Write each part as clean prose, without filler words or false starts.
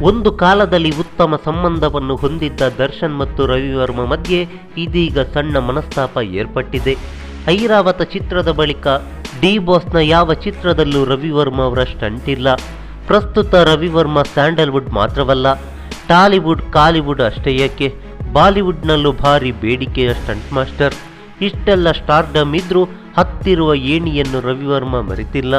ಒಂದು ಕಾಲದಲ್ಲಿ ಉತ್ತಮ ಸಂಬಂಧವನ್ನು ಹೊಂದಿದ್ದ ದರ್ಶನ್ ಮತ್ತು ರವಿವರ್ಮ ಮಧ್ಯೆ ಇದೀಗ ಸಣ್ಣ ಮನಸ್ತಾಪ ಏರ್ಪಟ್ಟಿದೆ. ಐರಾವತ ಚಿತ್ರದ ಬಳಿಕ ಡಿ ಬಾಸ್ನ ಯಾವ ಚಿತ್ರದಲ್ಲೂ ರವಿವರ್ಮ ಅವರ ಸ್ಟಂಟ್ ಇಲ್ಲ. ಪ್ರಸ್ತುತ ರವಿವರ್ಮ ಸ್ಯಾಂಡಲ್ವುಡ್ ಮಾತ್ರವಲ್ಲ, ಟಾಲಿವುಡ್, ಕಾಲಿವುಡ್ ಅಷ್ಟೇ ಯಾಕೆ ಬಾಲಿವುಡ್ನಲ್ಲೂ ಭಾರಿ ಬೇಡಿಕೆಯ ಸ್ಟಂಟ್ ಮಾಸ್ಟರ್. ಇಷ್ಟೆಲ್ಲ ಸ್ಟಾರ್ಡಮ್ ಇದ್ರೂ ಹತ್ತಿರುವ ಏಣಿಯನ್ನು ರವಿವರ್ಮ ಮರೆತಿಲ್ಲ.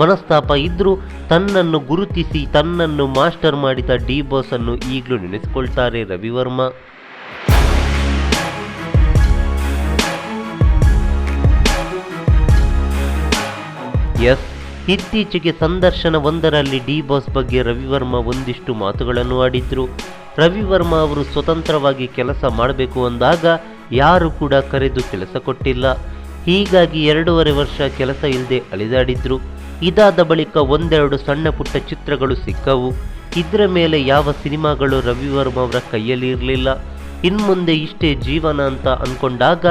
ಮನಸ್ತಾಪ ಇದ್ರೂ ತನ್ನನ್ನು ಗುರುತಿಸಿ ತನ್ನನ್ನು ಮಾಸ್ಟರ್ ಮಾಡಿದ ಡಿ ಬಾಸ್ ಅನ್ನು ಈಗಲೂ ನೆನೆಸಿಕೊಳ್ತಾರೆ ರವಿವರ್ಮ. ಇತ್ತೀಚೆಗೆ ಸಂದರ್ಶನವೊಂದರಲ್ಲಿ ಡಿ ಬಾಸ್ ಬಗ್ಗೆ ರವಿವರ್ಮ ಒಂದಿಷ್ಟು ಮಾತುಗಳನ್ನು ಆಡಿದ್ರು. ರವಿವರ್ಮ ಅವರು ಸ್ವತಂತ್ರವಾಗಿ ಕೆಲಸ ಮಾಡಬೇಕು ಅಂದಾಗ ಯಾರು ಕೂಡ ಕರೆದು ಕೆಲಸ ಕೊಟ್ಟಿಲ್ಲ. ಹೀಗಾಗಿ 2.5 ವರ್ಷ ಕೆಲಸ ಇಲ್ಲದೆ ಅಲಿದಾಡಿದ್ರು. ಇದಾದ ಬಳಿಕ ಒಂದೆರಡು ಸಣ್ಣ ಪುಟ್ಟ ಚಿತ್ರಗಳು ಸಿಕ್ಕವು. ಇದರ ಮೇಲೆ ಯಾವ ಸಿನಿಮಾಗಳು ರವಿವರ್ಮ ಅವರ ಕೈಯಲ್ಲಿ ಇರಲಿಲ್ಲ. ಇನ್ಮುಂದೆ ಇಷ್ಟೇ ಜೀವನ ಅಂತ ಅಂದ್ಕೊಂಡಾಗ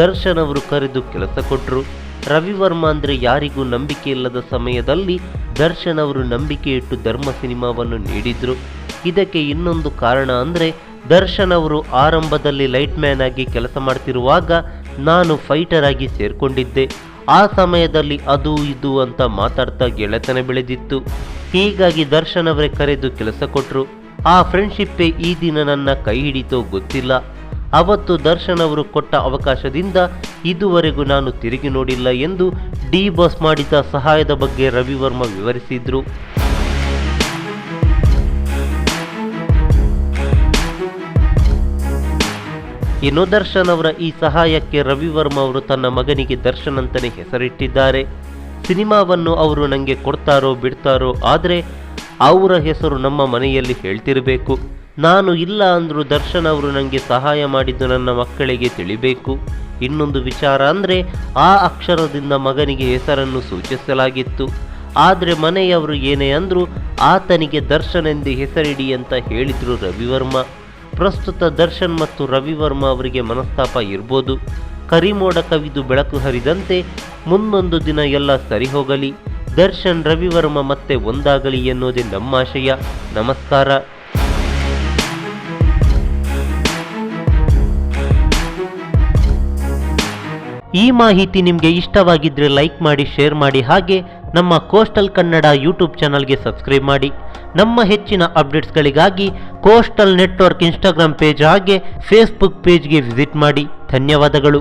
ದರ್ಶನ್ ಅವರು ಕರೆದು ಕೆಲಸ ಕೊಟ್ಟರು. ರವಿವರ್ಮ ಅಂದರೆ ಯಾರಿಗೂ ನಂಬಿಕೆ ಇಲ್ಲದ ಸಮಯದಲ್ಲಿ ದರ್ಶನ್ ಅವರು ನಂಬಿಕೆ ಇಟ್ಟು ಧರ್ಮ ಸಿನಿಮಾವನ್ನು ನೀಡಿದ್ರು. ಇದಕ್ಕೆ ಇನ್ನೊಂದು ಕಾರಣ ಅಂದರೆ ದರ್ಶನ್ ಅವರು ಆರಂಭದಲ್ಲಿ ಲೈಟ್ ಮ್ಯಾನ್ ಆಗಿ ಕೆಲಸ ಮಾಡ್ತಿರುವಾಗ ನಾನು ಫೈಟರ್ ಆಗಿ ಸೇರ್ಕೊಂಡಿದ್ದೆ. ಆ ಸಮಯದಲ್ಲಿ ಅದು ಇದು ಅಂತ ಮಾತಾಡ್ತಾ ಗೆಳೆತನ ಬೆಳೆದಿತ್ತು. ಹೀಗಾಗಿ ದರ್ಶನ್ ಅವರೇ ಕರೆದು ಕೆಲಸ ಕೊಟ್ಟರು. ಆ ಫ್ರೆಂಡ್ಶಿಪ್ಪೇ ಈ ದಿನ ನನ್ನ ಕೈ ಹಿಡಿತೋ ಗೊತ್ತಿಲ್ಲ. ಅವತ್ತು ದರ್ಶನ್ ಅವರು ಕೊಟ್ಟ ಅವಕಾಶದಿಂದ ಇದುವರೆಗೂ ನಾನು ತಿರುಗಿ ನೋಡಿಲ್ಲ ಎಂದು ಡಿ ಬಾಸ್ ಮಾಡಿದ ಸಹಾಯದ ಬಗ್ಗೆ ರವಿವರ್ಮ ವಿವರಿಸಿದ್ರು. ಇನ್ನು ದರ್ಶನ್ ಅವರ ಈ ಸಹಾಯಕ್ಕೆ ರವಿವರ್ಮ ಅವರು ತನ್ನ ಮಗನಿಗೆ ದರ್ಶನ್ ಅಂತಲೇ ಹೆಸರಿಟ್ಟಿದ್ದಾರೆ. ಸಿನಿಮಾವನ್ನು ಅವರು ನನಗೆ ಕೊಡ್ತಾರೋ ಬಿಡ್ತಾರೋ, ಆದರೆ ಅವರ ಹೆಸರು ನಮ್ಮ ಮನೆಯಲ್ಲಿ ಹೇಳ್ತಿರಬೇಕು. ನಾನು ಇಲ್ಲ ಅಂದರೂ ದರ್ಶನ್ ಅವರು ನನಗೆ ಸಹಾಯ ಮಾಡಿದ್ದು ನನ್ನ ಮಕ್ಕಳಿಗೆ ತಿಳಿಬೇಕು. ಇನ್ನೊಂದು ವಿಚಾರ ಅಂದರೆ ಆ ಅಕ್ಷರದಿಂದ ಮಗನಿಗೆ ಹೆಸರನ್ನು ಸೂಚಿಸಲಾಗಿತ್ತು. ಆದರೆ ಮನೆಯವರು ಏನೇ ಅಂದರೂ ಆತನಿಗೆ ದರ್ಶನ್ ಎಂದು ಹೆಸರಿಡಿ ಅಂತ ಹೇಳಿದರು ರವಿವರ್ಮ. ಪ್ರಸ್ತುತ ದರ್ಶನ್ ಮತ್ತು ರವಿವರ್ಮ ಅವರಿಗೆ ಮನಸ್ತಾಪ ಇರ್ಬೋದು. ಕರಿಮೋಡ ಕವಿದು ಬೆಳಕು ಹರಿದಂತೆ ಮುಂದೊಂದು ದಿನ ಎಲ್ಲ ಸರಿ ಹೋಗಲಿ. ದರ್ಶನ್ ರವಿವರ್ಮ ಮತ್ತೆ ಒಂದಾಗಲಿ ಎನ್ನುವುದೇ ನಮ್ಮ ಆಶಯ. ನಮಸ್ಕಾರ. ಈ ಮಾಹಿತಿ ನಿಮಗೆ ಇಷ್ಟವಾಗಿದ್ದರೆ ಲೈಕ್ ಮಾಡಿ, ಶೇರ್ ಮಾಡಿ, ಹಾಗೆ ನಮ್ಮ ಕೋಸ್ಟಲ್ ಕನ್ನಡ ಯೂಟ್ಯೂಬ್ ಚಾನಲ್ಗೆ ಸಬ್ಸ್ಕ್ರೈಬ್ ಮಾಡಿ. ನಮ್ಮ ಹೆಚ್ಚಿನ ಅಪ್ಡೇಟ್ಸ್ಗಳಿಗಾಗಿ ಕೋಸ್ಟಲ್ ನೆಟ್ವರ್ಕ್ ಇನ್ಸ್ಟಾಗ್ರಾಮ್ ಪೇಜ್ ಹಾಗೆ ಫೇಸ್ಬುಕ್ ಪೇಜ್ಗೆ ವಿಸಿಟ್ ಮಾಡಿ. ಧನ್ಯವಾದಗಳು.